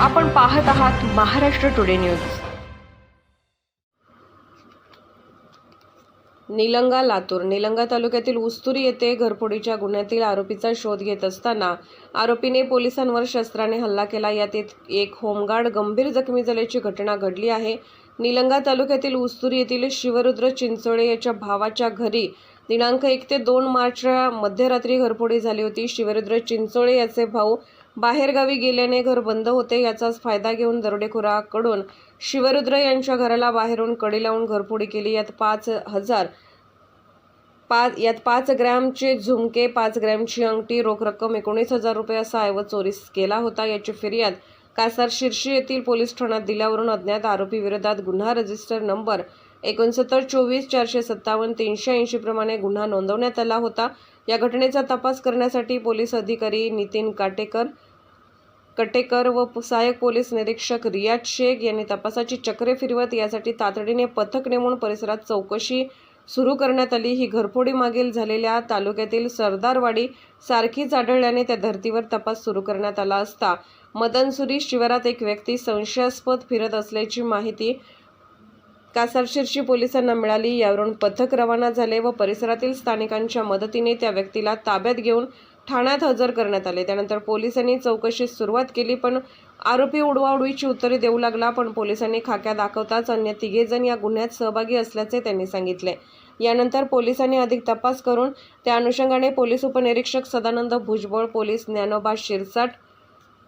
आपण पाहत आहात महाराष्ट्र टुडे न्यूज। निलंगा लातूर। निलंगा तालुक्यातील उस्तुरी येथे घरफोडीच्या गुन्ह्यातील आरोपीचा शोध घेत असताना आरोपीने पोलिसांवर शस्त्राने हल्ला केला। यात एक होमगार्ड गंभीर जखमी झाल्याची घटना घडली आहे। निलंगा तालुक्यातील उस्तुरी येथील शिवरुद्र चिंचोळे याच्या भावाच्या घरी दिनांक 1 ते 2 मार्चच्या मध्यरात्री घरफोडी झाली होती। शिवरुद्र चिंचोळे याचे भाऊ बाहेरगावी गेल्याने घर बंद होते। याचाच फायदा घेऊन दरोडेखोराकडून शिवरुद्र यांच्या घराला बाहेरून कडी लावून घरफोडी केली। यात 5 ग्रॅमचे झुमके, 5 ग्रॅमची अंगठी, रोख रक्कम 19,000 रुपये असा ऐवज चोरीस केला होता। याची फिर्याद कासार शिर्शी येथील पोलीस ठाण्यात दिल्यावरून अज्ञात आरोपी विरोधात गुन्हा रजिस्टर नंबर 6924457380 प्रमाणे गुन्हा नोंदवण्यात आला होता। या घटनेचा तपास करण्यासाठी पोलीस अधिकारी नितीन कटेकर व सहाय्यक पोलीस निरीक्षक रियाज शेख यांनी तपासाची चक्रे फिरवत यासाठी तातडीने पथक नेमून परिसरात चौकशी सुरू करण्यात आली। ही घरफोडी मागील झालेल्या तालुक्यातील सरदारवाडी सारखीच आढळल्याने त्या धर्तीवर तपास सुरू करण्यात आला असता मदनसुरी शिवारात एक व्यक्ती संशयास्पद फिरत असल्याची माहिती कासार शिर्शी पोलिसांना मिळाली। यावरून पथक रवाना झाले व परिसरातील स्थानिकांच्या मदतीने त्या व्यक्तीला ताब्यात घेऊन ठाण्यात हजर करण्यात आले। त्यानंतर पोलिसांनी चौकशीस सुरुवात केली, पण आरोपी उडवाउडवीची उत्तरे देऊ लागला। पण पोलिसांनी खाक्या दाखवताच अन्य 3 जण या गुन्ह्यात सहभागी असल्याचे त्यांनी सांगितले। यानंतर पोलिसांनी अधिक तपास करून त्या अनुषंगाने पोलीस उपनिरीक्षक Sadanand Bhujbal, police Dnyanoba Shirsat,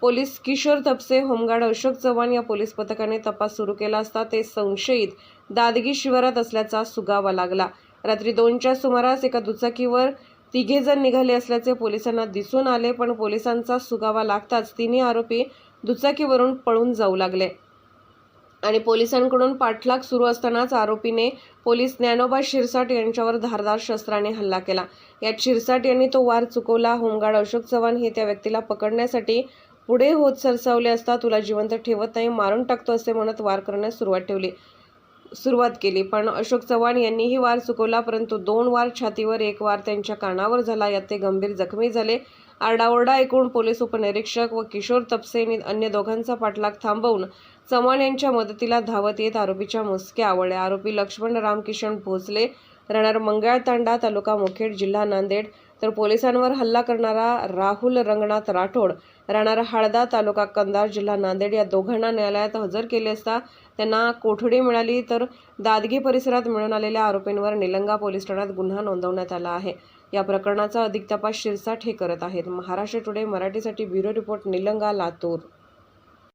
police Kishor Tapse, home guard Ashok Chavan या पोलीस पथकाने तपास सुरू केला असता ते संशयित दादगी शिवारात असल्याचा सुगावा लागला। रात्री 2च्या सुमारास एका दुचाकीवर 3 जण निघाले असल्याचे पोलिसांना दिसून आले, पण पोलिसांचा सुगावा लागताच 3 आरोपी दुचाकीवरून पळून जाऊ लागले आणि पोलिसांकडून पाठलाग सुरू असतानाच आरोपीने पोलीस ज्ञानोबा शिरसाट यांच्यावर धारदार शस्त्राने हल्ला केला। यात शिरसाट यांनी तो वार चुकवला। होमगार्ड अशोक चव्हाण हे त्या व्यक्तीला पकडण्यासाठी पुढे होत सरसावले असता तुला जिवंत ठेवत नाही, मारून टाकतो असे म्हणत वार करण्यास सुरुवात केली, पण अशोक चव्हाण यांनीही वार चुकवला, परंतु 2 वार छातीवर, 1 वार त्यांच्या कानावर झाला। यात ते गंभीर जखमी झाले। आरडाओरडा ऐकून पोलीस उपनिरीक्षक व किशोर तपसे यांनी अन्य दोघांचा पाठलाग थांबवून चव्हाण यांच्या मदतीला धावत येत आरोपीच्या मुसक्या आवळल्या। आरोपी लक्ष्मण रामकिशन भोसले, राहणार मंगळतांडा, तालुका मुखेड, जिल्हा नांदेड, तर पोलिसांवर हल्ला करणारा राहुल रंगनाथ राठोड, राहणार हाळदा, तालुका कंधार, जिल्हा नांदेड या दोघांना न्यायालयात हजर केले असता त्यांना कोठडी मिळाली। तर दादगी परिसरात मिळून आलेल्या आरोपींवर निलंगा पोलीस ठाण्यात गुन्हा नोंदवण्यात आला आहे। या प्रकरणाचा अधिक तपास शिरसाट हे करत आहेत। महाराष्ट्र टुडे मराठीसाठी ब्युरो रिपोर्ट, निलंगा, लातूर।